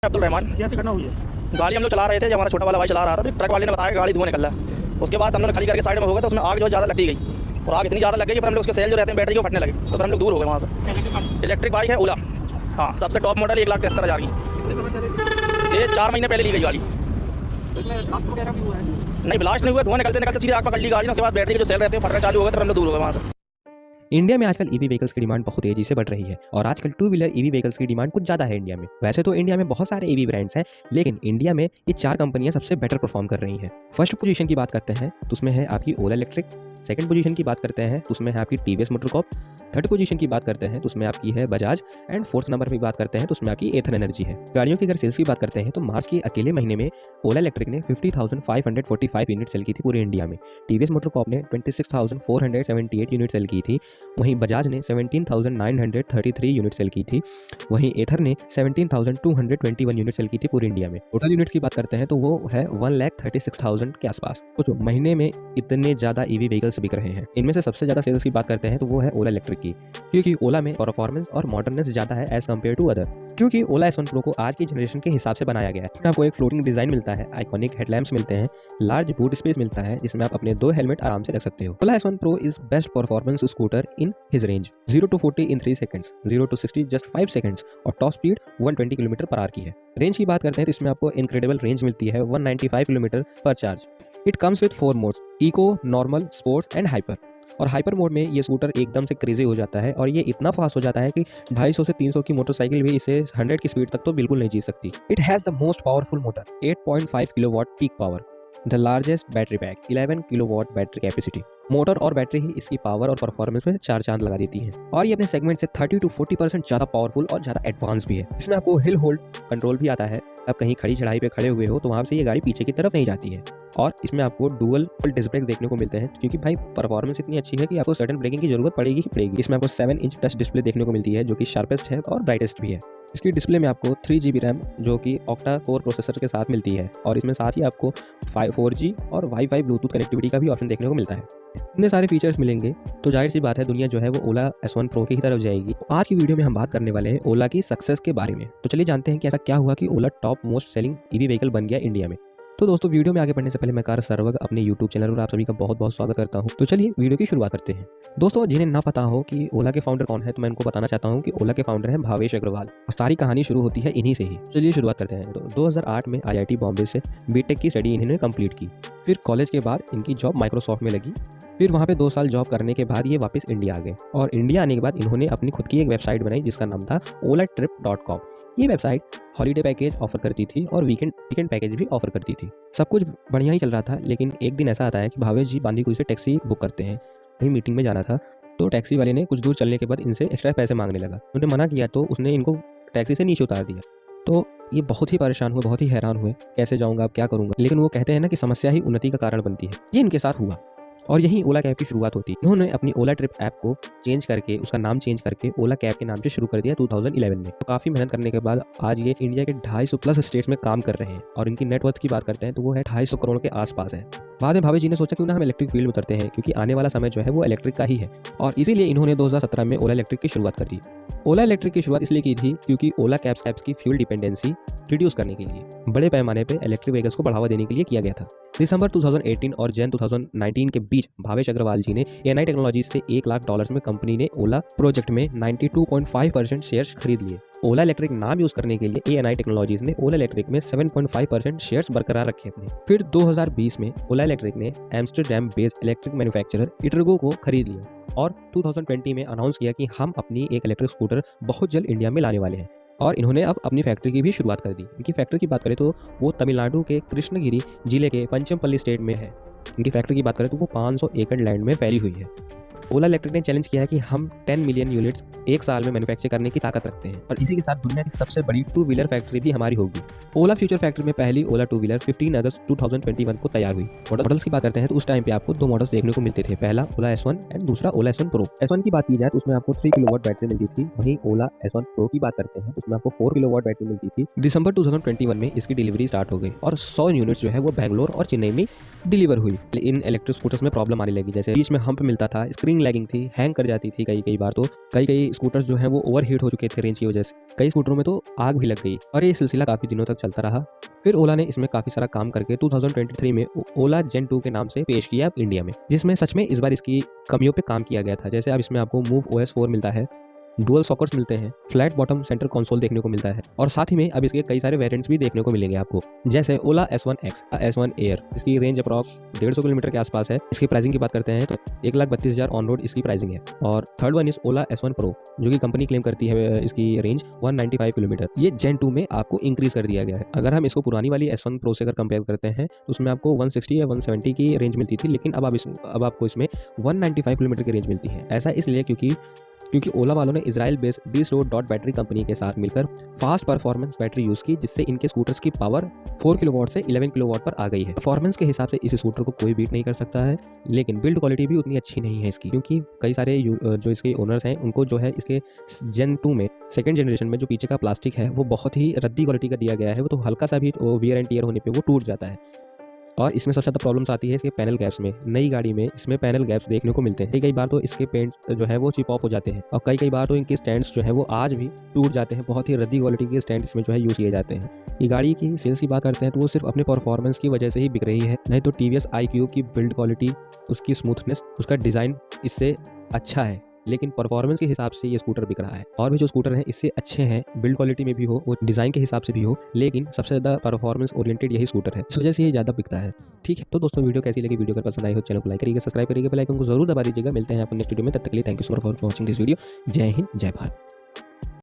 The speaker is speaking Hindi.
अब्दुल रहमान। कैसे घटना हुई है? गाड़ी हम लोग चला रहे थे, जब हमारा छोटा वाला भाई चला रहा था तो ट्रक वाले ने बताया कि गाड़ी धुआं निकल रहा है। उसके बाद हम लोग खाली करके साइड में हो गए तो उसमें आग जो ज़्यादा लगी गई और आग इतनी ज़्यादा लग गई कि हम लोग उसके सेल जो रहते हैं बैटरी को फटने लगे, तो फिर हम लोग दूर हो गए वहाँ से। इलेक्ट्रिक बाइक है ओला, हाँ सबसे टॉप मॉडल 1,73,000 की। ये 4 महीने पहले ली गई गाड़ी। नहीं ब्लास्ट नहीं हुआ, धुआं निकलते निकलते सीधे आग पकड़ ली गाड़ी। उसके बाद बैटरी के जो सेल रहते हैं फटना चालू हो गए तो हम लोग दूर हो गए वहाँ से। इंडिया में आजकल ईवी व्हीकल्स की डिमांड बहुत तेजी से बढ़ रही है और आजकल टू व्हीलर ईवी व्हीकल्स की डिमांड कुछ ज़्यादा है इंडिया में। वैसे तो इंडिया में बहुत सारे ईवी ब्रांड्स हैं, लेकिन इंडिया में ये 4 कंपनियां सबसे बेटर परफॉर्म कर रही हैं। फर्स्ट पोजीशन की बात करते हैं तो उसमें है आपकी ओला इलेक्ट्रिक। सेकंड पोजीशन की बात करते हैं तो उसमें है आपकी TVS motor Corp. Third position की बात करते हैं तो उसमें आपकी है बजाज। एंड फोर्थ नंबर पर बात करते हैं तो उसमें आपकी एथर एनर्जी है। गाड़ियों की अगर सेल्स की बात करते हैं तो मार्च के अकेले महीने में ओला इलेक्ट्रिक ने 50,545 यूनिट सेल की थी पूरे इंडिया में। टीवीएस मोटर कॉर्प ने 26,478 यूनिट सेल की थी। वहीं बजाज ने 17,933 यूनिट सेल की थी। वहीं एथर ने 17,221 यूनिट सेल की थी पूरे इंडिया में। टोटल यूनिट्स की बात करते हैं तो वो है 1,36,000 के आसपास। तो महीने में इतने ज़्यादा ईवी व्हीकल्स बिक रहे हैं। इनमें से सबसे ज़्यादा सेल्स की बात करते हैं तो वो है ओला इलेक्ट्रिक की, क्योंकि ओला में परफॉर्मेंस और मॉडर्ननेस ज़्यादा है एज कम्पेयर टू अदर। क्योंकि ओला S1 Pro को आज की जनरेशन के हिसाब से बनाया गया है। आपको एक फ्लोटिंग डिजाइन मिलता है, आइकॉनिक हेडलैम्प्स मिलते हैं, लार्ज बूट स्पेस मिलता है जिसमें आप अपने 2 हेलमेट आराम से रख सकते हो। ओला S1 Pro is best performance scooter in his range 0 to 40 in 3 seconds, 0 to 60 just 5 seconds और टॉप स्पीड 120 km/h की है। रेंज की बात करते हैं तो इसमें आपको इनक्रेडिबल रेंज मिलती है 195 km per charge। It comes with 4 modes, eco, normal, sports and hyper. और हाइपर मोड में ये स्कूटर एकदम से क्रेजी हो जाता है और ये इतना फास्ट हो जाता है कि 250 से 300 की मोटरसाइकिल भी इसे 100 की स्पीड तक तो बिल्कुल नहीं जीत सकती। It has the most powerful motor, 8.5 kilowatt peak power, the largest battery pack, 11 kilowatt battery capacity. Motor और बैटरी ही इसकी पावर और परफॉर्मेंस में 4 चांद लगा देती है और ये अपने सेगमेंट से 30 to 40% ज़्यादा पावरफुल और ज़्यादा एडवांस भी है। इसमें आपको हिल होल्ड कंट्रोल भी आता है। आप कहीं खड़ी चढ़ाई पे खड़े हुए हो तो वहाँ से ये गाड़ी पीछे की तरफ नहीं जाती है। और इसमें आपको डुअल डिस्क ब्रेक देखने को मिलते हैं, क्योंकि भाई परफॉर्मेंस इतनी अच्छी है कि आपको सडन ब्रेकिंग की जरूरत पड़ेगी ही पड़ेगी। इसमें आपको 7 इंच टच डिस्प्ले देखने को मिलती है जो कि शार्पेस्ट है और ब्राइटेस्ट भी है। इसकी डिस्प्ले में आपको 3 GB रैम जो कि ऑक्टा कोर प्रोसेसर के साथ मिलती है और इसमें साथ ही आपको 4G और वाईफाई ब्लूटूथ कनेक्टिविटी का भी ऑप्शन देखने को मिलता है। इतने सारे फीचर्स मिलेंगे तो जाहिर सी बात है दुनिया जो है वो ओला S1 Pro की तरफ जाएगी। आज की वीडियो में हम बात करने वाले हैं ओला की सक्सेस के बारे में। तो चलिए जानते हैं कि ऐसा क्या हुआ कि Ola top most selling EV vehicle बन गया इंडिया में। तो दोस्तों वीडियो में आगे बढ़ने से पहले मैं कार सर्वग अपने YouTube चैनल पर आप सभी का बहुत बहुत स्वागत करता हूं। तो चलिए वीडियो की शुरुआत करते हैं। दोस्तों जिन्हें ना पता हो कि ओला के फाउंडर कौन है तो मैं उनको बताना चाहता हूं कि ओला के फाउंडर हैं भावेश अग्रवाल और सारी कहानी शुरू होती है इन्हीं से ही। चलिए शुरुआत करते हैं। तो 2008 में IIT बॉम्बे से बीटेक की स्टडी इन्होंने कंप्लीट की। फिर कॉलेज के बाद इनकी जॉब माइक्रोसॉफ्ट में लगी। फिर वहाँ पे 2 साल जॉब करने के बाद ये वापस इंडिया आ गए और इंडिया आने के बाद इन्होंने अपनी खुद की एक वेबसाइट बनाई जिसका नाम था olatrip.com। ये वेबसाइट हॉलीडे पैकेज ऑफर करती थी और वीकेंड पैकेज भी ऑफर करती थी। सब कुछ बढ़िया ही चल रहा था, लेकिन एक दिन ऐसा आता है कि भावेश जी बांदीकुई से टैक्सी बुक करते हैं। कहीं मीटिंग में जाना था तो टैक्सी वाले ने कुछ दूर चलने के बाद इनसे एक्स्ट्रा पैसे मांगने लगा। उन्होंने मना किया तो उसने इनको टैक्सी से नीचे उतार दिया। तो ये बहुत ही परेशान हुए, बहुत ही हैरान हुए, कैसे जाऊँगा, अब क्या करूँगा। लेकिन वो कहते हैं ना कि समस्या ही उन्नति का कारण बनती है। ये इनके साथ हुआ और यही ओला कैब की शुरुआत होती है। इन्होंने अपनी ओला ट्रिप ऐप को चेंज करके उसका नाम चेंज करके ओला कैब के नाम से शुरू कर दिया 2011 में। तो काफ़ी मेहनत करने के बाद आज ये इंडिया के 250 प्लस स्टेट्स में काम कर रहे हैं और इनकी नेटवर्थ की बात करते हैं तो वो है 250 करोड़ के आसपास है। बाद में भावेश जी ने सोचा क्यों ना हम इलेक्ट्रिक फील्ड में उतरते हैं, क्योंकि आने वाला समय जो है वो इलेक्ट्रिक का ही है और इसीलिए इन्होंने 2017 में ओला इलेक्ट्रिक की शुरुआत कर दी। ओला इलेक्ट्रिक की शुरुआत इसलिए की थी क्योंकि ओला कैब्स की फ्यूल डिपेंडेंसी रिड्यूस करने के लिए बड़े पैमाने पर इलेक्ट्रिक व्हीकल्स को बढ़ावा देने के लिए किया गया था। दिसंबर 2018 और जन 2019 के बीच भावेश अग्रवाल जी ने ANI टेक्नोलॉजीज से $1 लाख में कंपनी ने ओला प्रोजेक्ट में 92.5% शेयर्स खरीद लिए। ओला इलेक्ट्रिक नाम यूज करने के लिए ANI टेक्नोलॉजीज ने ओला इलेक्ट्रिक में 7.5% शेयर्स बरकरार रखे अपने। फिर 2020 में ओला इलेक्ट्रिक ने एम्स्टरडैम बेस्ड इलेक्ट्रिक मैन्युफैक्चरर इटरगो को खरीद लिया और 2020 में अनाउंस किया कि हम अपनी एक इलेक्ट्रिक स्कूटर बहुत जल्द इंडिया में लाने वाले हैं और इन्होंने अब अपनी फैक्ट्री की भी शुरुआत कर दी। इनकी फैक्ट्री की बात करें तो वो तमिलनाडु के कृष्णगिरी जिले के पंचमपल्ली स्टेट में है। इनकी फैक्ट्री की बात करें तो वो 500 एकड़ लैंड में फैली हुई है। ओला इलेक्ट्रिक ने चैलेंज किया है कि हम 10 मिलियन यूनिट्स एक साल में मैन्युफैक्चर करने की ताकत रखते हैं और इसी के साथ दुनिया की सबसे बड़ी 2 व्हीलर फैक्ट्री भी हमारी होगी। ओला फ्यूचर फैक्ट्री में पहली ओला 2 व्हीलर 15 अगस्त 2021 को तैयार हुई। मॉडल्स की बात करते हैं तो उस टाइम पे आपको 2 मॉडल्स देखने को मिलते थे, पहला ओला S1 एंड दूसरा ओला S1 Pro। S1 की बात की जाए तो उसमें आपको 3 किलोवाट बैटरी मिलती थी। वहीं ओला S1 Pro की बात करते हैं तो उसमें आपको 4 किलोवाट बैटरी मिलती थी। दिसंबर 2021 में इसकी डिलीवरी स्टार्ट हो गई और 100 यूनिट्स जो है वो बैंगलोर और चेन्नई में डिलीवर हुई। इन इलेक्ट्रिक स्कूटर्स में प्रॉब्लम आने लगी, जैसे बीच में हम्प मिलता था, स्क्रीन स्क्रीन लैगिंग थी, हैंग कर जाती थी कई बार। तो कई स्कूटर्स जो हैं वो ओवरहीट हो चुके थे रेंज की वजह से। कई स्कूटरों में तो आग भी लग गई और ये सिलसिला काफ़ी दिनों तक चलता रहा। फिर ओला ने इसमें काफ़ी सारा काम करके 2023 में ओला जेन 2 के नाम से पेश किया इंडिया में, जिसमें सच में इस बार इसकी कमियों पे काम किया गया था। जैसे अब इसमें आपको मूव OS 4 मिलता है, डुअल सॉकेट्स मिलते हैं, फ्लैट बॉटम सेंटर कंसोल देखने को मिलता है और साथ ही में अब इसके कई सारे वेरिएंट्स भी देखने को मिलेंगे आपको, जैसे ओला S1X, S1 एयर। इसकी रेंज अप्रॉक्स 150 किलोमीटर के आसपास है। इसकी प्राइसिंग की बात करते हैं तो 1,32,000 ऑन रोड इसकी प्राइसिंग है। और third one is Ola S1 pro, जो कि कंपनी क्लेम करती है इसकी रेंज 195 किलोमीटर। ये जेन 2 में आपको इंक्रीज कर दिया गया है। अगर हम इसको पुरानी वाली S1 प्रो से अगर कंपेयर करते हैं तो उसमें आपको 160 या 170 की रेंज मिलती थी, लेकिन अब आपको इसमें 195 किलोमीटर की रेंज मिलती है। ऐसा इसलिए क्योंकि ओला वालों ने Israel based D-Slow dot battery company के साथ मिलकर फास्ट परफॉर्मेंस बैटरी यूज़ की, जिससे इनके स्कूटर्स की पावर 4 किलोवाट से 11 किलोवाट पर आ गई है। परफॉर्मेंस के हिसाब से इस स्कूटर को कोई बीट नहीं कर सकता है, लेकिन बिल्ड क्वालिटी भी उतनी अच्छी नहीं है इसकी, क्योंकि कई सारे जो इसके ओनर्स हैं उनको जो है इसके जेन 2 में सेकंड जनरेशन में जो पीछे का प्लास्टिक है वो बहुत ही रद्दी क्वालिटी का दिया गया है। वो तो हल्का सा भी वियर एंड टियर होने पर वो टूट जाता है। और इसमें सबसे ज़्यादा प्रॉब्लम्स आती है इसके पैनल गैप्स में। नई गाड़ी में इसमें पैनल गैप्स देखने को मिलते हैं। कई बार तो इसके पेंट जो है वो चिप ऑफ हो जाते हैं और कई बार तो इनके स्टैंड्स जो है वो आज भी टूट जाते हैं। बहुत ही रद्दी क्वालिटी के स्टैंड इसमें जो है यूज़ किए जाते हैं। ये गाड़ी की सेल्स की बात करते हैं तो वो सिर्फ अपने परफॉर्मेंस की वजह से ही बिक रही है, नहीं तो TVS iQube की बिल्ड क्वालिटी, उसकी स्मूथनेस, उसका डिज़ाइन इससे अच्छा है, लेकिन परफॉर्मेंस के हिसाब से ये स्कूटर बिक रहा है। और भी जो स्कूटर हैं इससे अच्छे हैं, बिल्ड क्वालिटी में भी हो, वो डिज़ाइन के हिसाब से भी हो, लेकिन सबसे ज़्यादा परफॉर्मेंस ओरिएंटेड यही स्कूटर है, इस वजह से ये ज़्यादा बिकता है। ठीक है, तो दोस्तों वीडियो कैसी लगी? वीडियो अगर पसंद आई हो चैनल को लाइक करिएगा, सब्सक्राइब करिएगा, बेल आइकन को जरूर दबा दीजिएगा। मिलते हैं अपन नेक्स्ट वीडियो में, तब तक के लिए thank you so much for watching this video. जय हिंद, जय भारत।